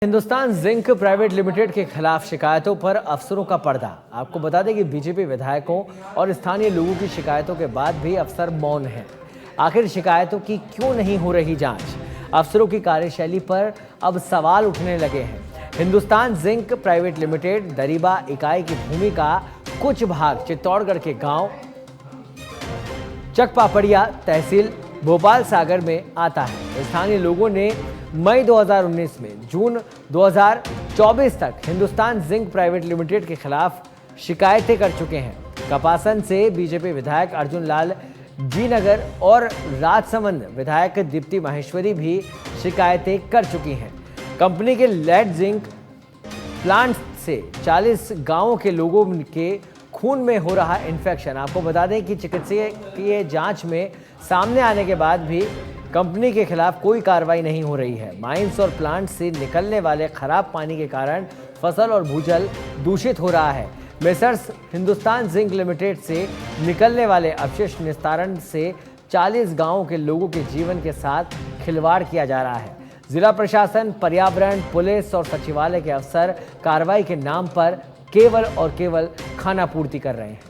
Hindustan zinc private limited के खिलाफ शिकायतों पर अफसरों का पर्दा। आपको बता दें कि बीजेपी विधायकों और स्थानीय लोगों की शिकायतों के बाद भी अफसर मौन हैं। आखिर शिकायतों की क्यों नहीं हो रही जांच? अफसरों की कार्यशैली पर अब सवाल उठने लगे हैं। Hindustan zinc private limited Dariba इकाई की भूमि का कुछ भाग चित्तौड़गढ़ के गांव चकपापड़िया तहसील भोपाल सागर में आता है। स्थानीय लोगों ने मई 2019 में जून 2024 तक हिंदुस्तान जिंक प्राइवेट लिमिटेड के खिलाफ शिकायतें कर चुके हैं। कपासन से बीजेपी विधायक अर्जुन लाल जी नगर और राजसमंद विधायक दीप्ति माहेश्वरी भी शिकायतें कर चुकी हैं। कंपनी के लेड जिंक प्लांट से 40 गांवों के लोगों के खून में हो रहा इन्फेक्शन। आपको बता दें कि चिकित्सकीय जांच में सामने आने के बाद भी कंपनी के खिलाफ कोई कार्रवाई नहीं हो रही है। माइंस और प्लांट से निकलने वाले खराब पानी के कारण फसल और भूजल दूषित हो रहा है। मेसर्स हिंदुस्तान जिंक लिमिटेड से निकलने वाले अपशिष्ट निस्तारण से 40 गांवों के लोगों के जीवन के साथ खिलवाड़ किया जा रहा है। जिला प्रशासन, पर्यावरण, पुलिस और सचिवालय के अफसर कार्रवाई के नाम पर केवल और केवल खानापूर्ति कर रहे हैं।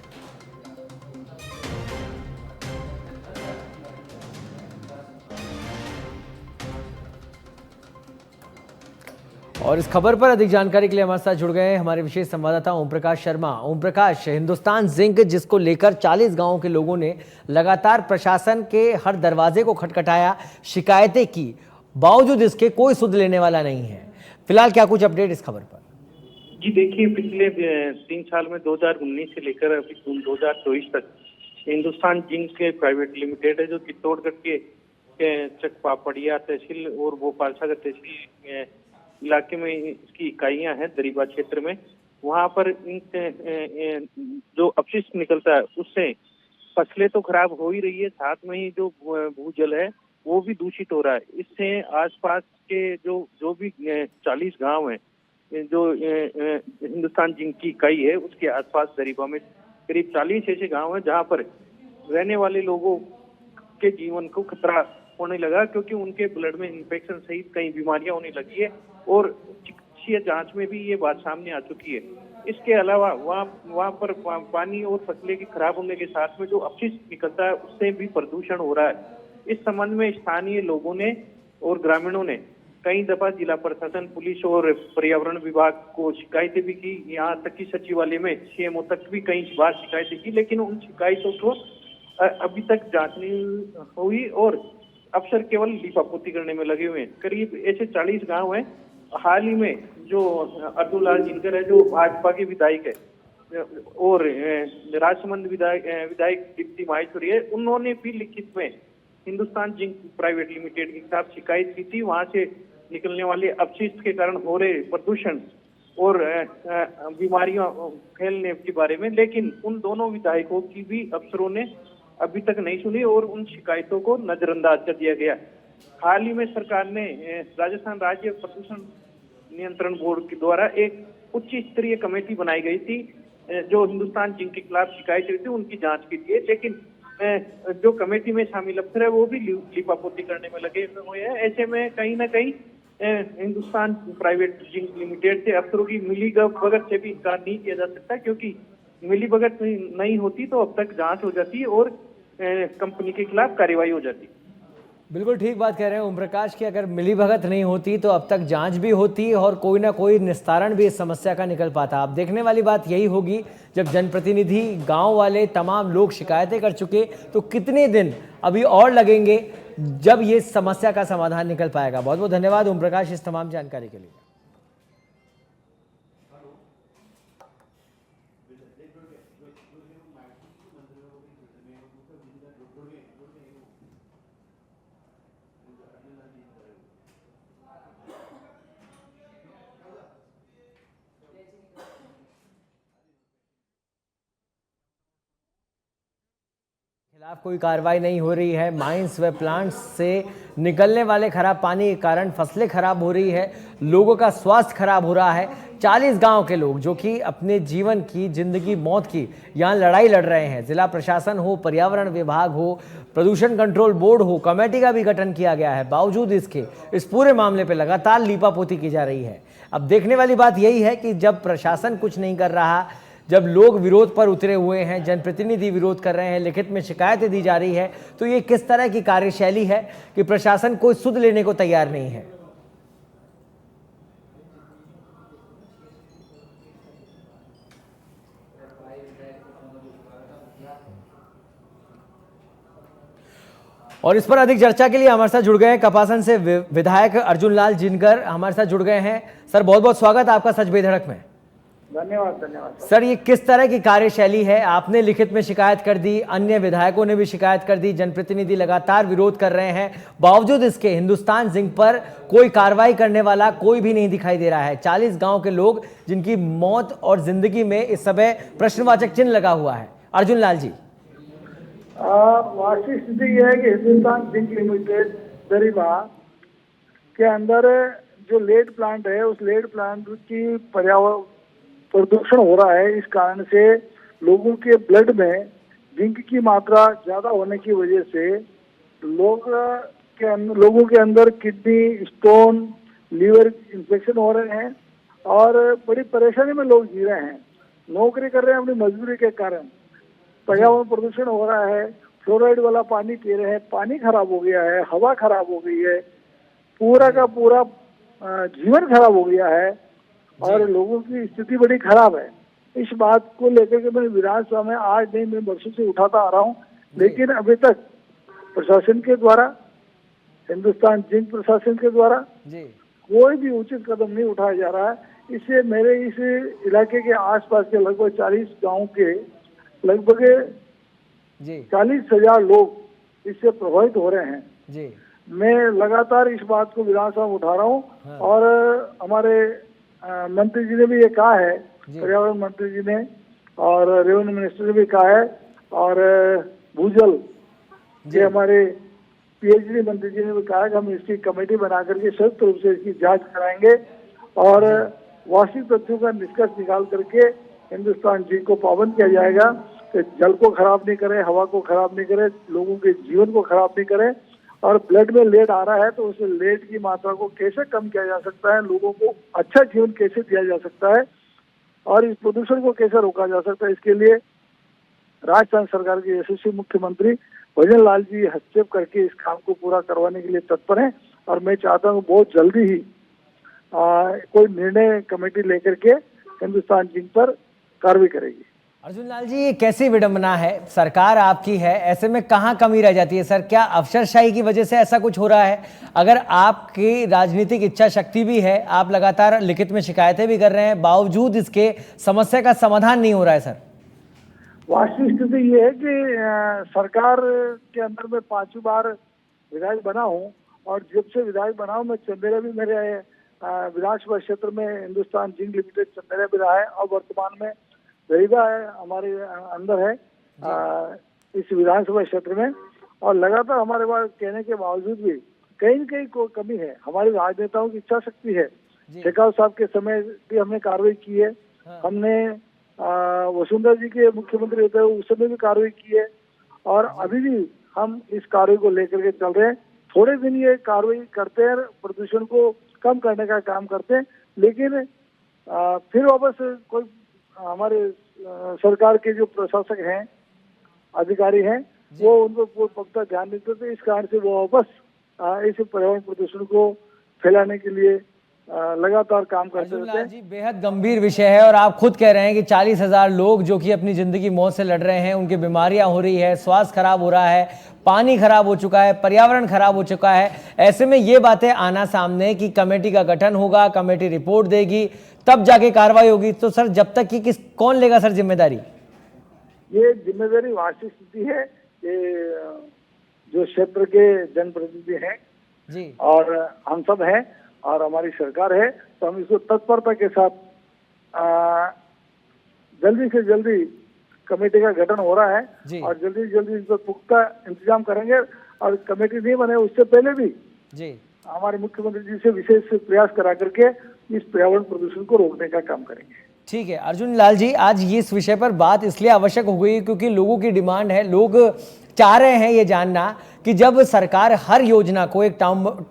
और इस खबर पर अधिक जानकारी के लिए हमारे साथ जुड़ गए हैं हमारे विशेष संवाददाता ओम प्रकाश शर्मा। ओम प्रकाश, हिंदुस्तान जिंक जिसको लेकर 40 गांवों के लोगों ने लगातार प्रशासन के हर दरवाजे को खटखटाया, शिकायतें की, बावजूद इसके कोई सुध लेने वाला नहीं है। फिलहाल क्या कुछ अपडेट इस खबर पर? जी देखिए, पिछले 3 साल में 2019 से लेकर अभी 2024 तक हिंदुस्तान जिंक के प्राइवेट लिमिटेड है जो चित्तौड़गढ़ के चकपापड़िया तहसील और भोपाल सागर तहसील इलाके में इसकी इकाइयां हैं। दरीबा क्षेत्र में वहां पर जो अपशिष्ट निकलता है उससे फसलें तो खराब हो ही रही है, साथ में ही जो भूजल है वो भी दूषित हो रहा है। इससे आसपास के जो भी 40 गांव हैं जो हिंदुस्तान जिंक की इकाई है उसके आसपास दरीबा में करीब 40 ऐसे गांव हैं जहां पर रहने वाले लोगों के जीवन को खतरा होने लगा, क्योंकि उनके ब्लड में इन्फेक्शन सहित कई बीमारियां होने लगी है और चिकित्सीय जांच में भी ये बात सामने आ चुकी है। इसके अलावा वहाँ पर पानी और फसलें की खराब होने के साथ में जो अपशिष्ट निकलता है उससे भी प्रदूषण हो रहा है। इस संबंध में स्थानीय लोगों ने और ग्रामीणों ने कई दफा जिला प्रशासन, पुलिस और पर्यावरण विभाग को शिकायतें भी की। यहाँ तक कि सचिवालय में सीएमओ तक भी कई बार शिकायतें की, लेकिन उन शिकायतों को अभी तक जांच नहीं हुई और अफसर केवल लीपापोती करने में लगे हुए हैं। करीब ऐसे 40 गांव हैं। हाल ही में जो अर्जुन लाल जिनकर है जो भाजपा के विधायक है और राजसमंद विधायक दीप्ति माहेश्वरी है, उन्होंने भी लिखित में हिंदुस्तान जिंक प्राइवेट लिमिटेड के खिलाफ शिकायत की थी। वहां से निकलने वाले अपशिष्ट के कारण हो रहे प्रदूषण और बीमारियां फैलने के बारे में, लेकिन उन दोनों विधायकों की भी अफसरों ने अभी तक नहीं सुनी और उन शिकायतों को नजरअंदाज कर दिया गया। हाल ही में सरकार ने राजस्थान राज्य प्रदूषण नियंत्रण बोर्ड के द्वारा एक उच्च स्तरीय कमेटी बनाई गई थी जो हिंदुस्तान जिंक के खिलाफ शिकायत हुई थी उनकी जांच की थी, लेकिन जो कमेटी में शामिल अफसर है वो भी लिपापोती करने में लगे हुए हैं। ऐसे में कहीं ना कहीं हिंदुस्तान प्राइवेट जिंक लिमिटेड से अफसरों की मिलीभगत से भी इनकार नहीं किया जा सकता, क्योंकि मिलीभगत नहीं होती तो अब तक जांच हो जाती और कंपनी के खिलाफ कार्रवाई हो जाती। बिल्कुल ठीक बात कह रहे हैं ओम प्रकाश की अगर मिलीभगत नहीं होती तो अब तक जांच भी होती और कोई ना कोई निस्तारण भी इस समस्या का निकल पाता। अब देखने वाली बात यही होगी जब जनप्रतिनिधि, गांव वाले, तमाम लोग शिकायतें कर चुके तो कितने दिन अभी और लगेंगे जब ये समस्या का समाधान निकल पाएगा। बहुत बहुत धन्यवाद ओम प्रकाश इस तमाम जानकारी के लिए। खिलाफ कोई कार्रवाई नहीं हो रही है। माइंस व प्लांट्स से निकलने वाले खराब पानी के कारण फसलें खराब हो रही है, लोगों का स्वास्थ्य खराब हो रहा है। 40 गांव के लोग जो कि अपने जीवन की, जिंदगी मौत की यहाँ लड़ाई लड़ रहे हैं। जिला प्रशासन हो, पर्यावरण विभाग हो, प्रदूषण कंट्रोल बोर्ड हो, कमेटी का भी गठन किया गया है। बावजूद इसके इस पूरे मामले पर लगातार लीपापोती की जा रही है। अब देखने वाली बात यही है कि जब प्रशासन कुछ नहीं कर रहा, जब लोग विरोध पर उतरे हुए हैं, जनप्रतिनिधि विरोध कर रहे हैं, लिखित में शिकायतें दी जा रही है, तो ये किस तरह की कार्यशैली है कि प्रशासन कोई सुध लेने को तैयार नहीं है। और इस पर अधिक चर्चा के लिए हमारे साथ जुड़ गए हैं कपासन से विधायक अर्जुन लाल जिनकर हमारे साथ जुड़ गए हैं। सर, बहुत बहुत स्वागत है आपका सच बेधड़क में। धन्यवाद सर, ये किस तरह की कार्यशैली है? आपने लिखित में शिकायत कर दी, अन्य विधायकों ने भी शिकायत कर दी, जनप्रतिनिधि लगातार विरोध कर रहे हैं, बावजूद इसके हिंदुस्तान जिंक पर कोई कार्रवाई करने वाला कोई भी नहीं दिखाई दे रहा है। 40 गांव के लोग जिनकी मौत और जिंदगी में इस समय प्रश्नवाचक चिन्ह लगा हुआ है। अर्जुन लाल जी, वास्तविक स्थिति यह है कि हिंदुस्तान जिंक लिमिटेड दरिबा के अंदर जो लेड प्लांट है, उस लेड प्लांट की पर्यावरण प्रदूषण हो रहा है। इस कारण से लोगों के ब्लड में जिंक की मात्रा ज्यादा होने की वजह से लोगों के अंदर किडनी स्टोन, लीवर इंफेक्शन हो रहे हैं और बड़ी परेशानी में लोग जी रहे हैं। नौकरी कर रहे हैं अपनी मजबूरी के कारण। पर्यावरण प्रदूषण हो रहा है, फ्लोराइड वाला पानी पी रहे हैं, पानी खराब हो गया है, हवा खराब हो गई है, पूरा का पूरा जीवन खराब हो गया है और लोगों की स्थिति बड़ी खराब है। इस बात को लेकर के मैं विधानसभा में आज नहीं, मैं वर्षों से उठाता आ रहा हूँ, लेकिन अभी तक प्रशासन के द्वारा, हिंदुस्तान जिंक प्रशासन के द्वारा कोई भी उचित कदम नहीं उठाया जा रहा है। इससे मेरे इस इलाके के आसपास के लगभग 40 गाँव के लगभग 40,000 लोग इससे प्रभावित हो रहे हैं। मैं लगातार इस बात को विधानसभा में उठा रहा हूँ। हाँ। और हमारे मंत्री जी ने भी ये कहा है, पर्यावरण मंत्री जी ने और रेवेन्यू मिनिस्टर ने भी कहा है और भूजल जी हमारे पीएचडी मंत्री जी ने भी कहा है कि हम इसकी कमेटी बना करके संयुक्त रूप से इसकी जांच कराएंगे और वास्तविक तथ्यों का निष्कर्ष निकाल करके हिंदुस्तान जिंक को पाबंद किया जाएगा कि जल को खराब नहीं करे, हवा को खराब नहीं करे, लोगों के जीवन को खराब नहीं करे। और ब्लड में लेड आ रहा है तो उस लेड की मात्रा को कैसे कम किया जा सकता है, लोगों को अच्छा जीवन कैसे दिया जा सकता है और इस प्रदूषण को कैसे रोका जा सकता है, इसके लिए राजस्थान सरकार के यशस्वी मुख्यमंत्री भजन लाल जी हस्तक्षेप करके इस काम को पूरा करवाने के लिए तत्पर हैं। और मैं चाहता हूँ बहुत जल्दी ही कोई निर्णय कमेटी लेकर के हिंदुस्तान जिंक पर कार्रवाई करेगी। अर्जुन लाल जी, ये कैसी विडंबना है? सरकार आपकी है, ऐसे में कहाँ कमी रह जाती है सर? क्या अफसरशाही की वजह से ऐसा कुछ हो रहा है? अगर आपकी राजनीतिक इच्छा शक्ति भी है, आप लगातार लिखित में शिकायतें भी कर रहे हैं, बावजूद इसके समस्या का समाधान नहीं हो रहा है सर। वास्तविक स्थिति ये है कि सरकार के अंदर में 5वीं बार विधायक बना हूँ और जब से विधायक बना हूँ मैं चंदेरा भी मेरे विधानसभा क्षेत्र में हिंदुस्तान जिंक लिमिटेड चंदेरा भी रहा है और वर्तमान में दरिबा है हमारे अंदर है इस विधानसभा क्षेत्र में। और लगातार हमारे पास कहने के बावजूद भी कहीं न कहीं कोई कमी है। हमारे राजनेताओं की इच्छा शक्ति है। शेखावत साहब के समय भी हमने कार्रवाई की है। हमने वसुंधरा जी के मुख्यमंत्री होते हुए उस समय भी कार्रवाई की है और अभी भी हम इस कार्रवाई को लेकर के चल रहे हैं। थोड़े दिन ये कार्रवाई करते हैं, प्रदूषण को कम करने का काम करते हैं, लेकिन फिर वापस कोई हमारे सरकार के जो प्रशासक हैं, अधिकारी हैं, वो उनको पुख्ता ध्यान नहीं देते। इस कारण से वो वापस इस पर्यावरण प्रदूषण को फैलाने के लिए लगातार काम करते रहते हैं। जी, बेहद गंभीर विषय है और आप खुद कह रहे हैं कि 40,000 लोग जो कि अपनी जिंदगी मौत से लड़ रहे हैं, उनकी बीमारियां हो रही है, स्वास्थ्य खराब हो रहा है, पानी खराब हो चुका है, पर्यावरण खराब हो चुका है। ऐसे में ये बातें आना सामने कि कमेटी का गठन होगा, कमेटी रिपोर्ट देगी, तब जाके कार्रवाई होगी, तो सर जब तक कि कौन लेगा सर जिम्मेदारी? ये जिम्मेदारी वास्तविक स्थिति है, ये जो क्षेत्र के जनप्रतिनिधि हैं जी और हम सब हैं और हमारी सरकार है, तो हम इसको तत्परता के साथ जल्दी से जल्दी कमेटी का गठन हो रहा है और जल्दी से जल्दी इस पर पुख्ता इंतजाम करेंगे। और कमेटी नहीं बने उससे पहले भी जी हमारे मुख्यमंत्री जी से विशेष प्रयास करा करके इस पर्यावरण प्रदूषण को रोकने का काम करेंगे। ठीक है अर्जुन लाल जी, आज ये इस विषय पर बात इसलिए आवश्यक हो गई क्योंकि लोगों की डिमांड है, लोग चाह रहे हैं ये जानना कि जब सरकार हर योजना को एक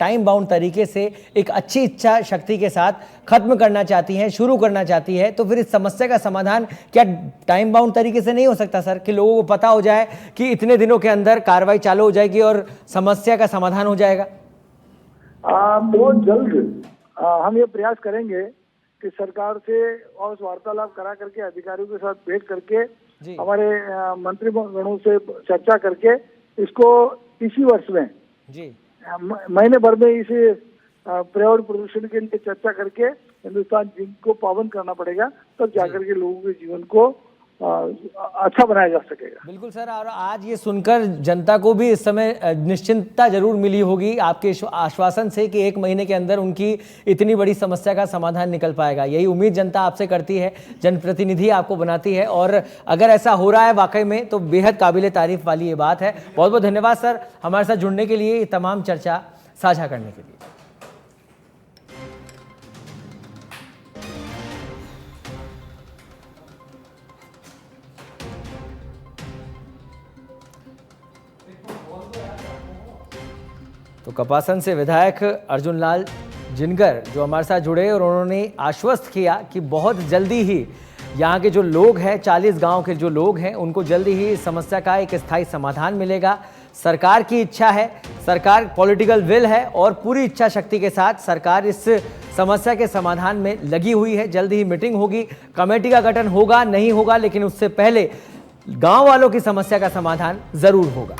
टाइम बाउंड तरीके से एक अच्छी इच्छा शक्ति के साथ खत्म करना चाहती है, शुरू करना चाहती है, तो फिर इस समस्या का समाधान क्या टाइम बाउंड तरीके से नहीं हो सकता सर, कि लोगों को पता हो जाए कि इतने दिनों के अंदर कार्रवाई चालू हो जाएगी और समस्या का समाधान हो जाएगा? बहुत जल्द हम ये प्रयास करेंगे कि सरकार से और वार्तालाप करा करके अधिकारियों के साथ बैठ करके हमारे मंत्रीगणों से चर्चा करके इसको इसी वर्ष में जी महीने भर में इस पर्यावरण प्रदूषण के लिए चर्चा करके हिंदुस्तान जिंक को पाबंद करना पड़ेगा, तब जाकर के लोगों के जीवन को अच्छा बनाया जा सकेगा। बिल्कुल सर, और आज ये सुनकर जनता को भी इस समय निश्चिंतता जरूर मिली होगी आपके आश्वासन से कि 1 महीने के अंदर उनकी इतनी बड़ी समस्या का समाधान निकल पाएगा। यही उम्मीद जनता आपसे करती है, जनप्रतिनिधि आपको बनाती है, और अगर ऐसा हो रहा है वाकई में तो बेहद काबिले तारीफ वाली ये बात है। बहुत बहुत धन्यवाद सर हमारे साथ जुड़ने के लिए, ये तमाम चर्चा साझा करने के लिए। तो कपासन से विधायक अर्जुन लाल जिनगर जो हमारे साथ जुड़े और उन्होंने आश्वस्त किया कि बहुत जल्दी ही यहाँ के जो लोग हैं, 40 गांव के जो लोग हैं, उनको जल्दी ही इस समस्या का एक स्थायी समाधान मिलेगा। सरकार की इच्छा है, सरकार पॉलिटिकल विल है और पूरी इच्छा शक्ति के साथ सरकार इस समस्या के समाधान में लगी हुई है। जल्दी ही मीटिंग होगी, कमेटी का गठन होगा नहीं होगा, लेकिन उससे पहले गाँव वालों की समस्या का समाधान जरूर होगा।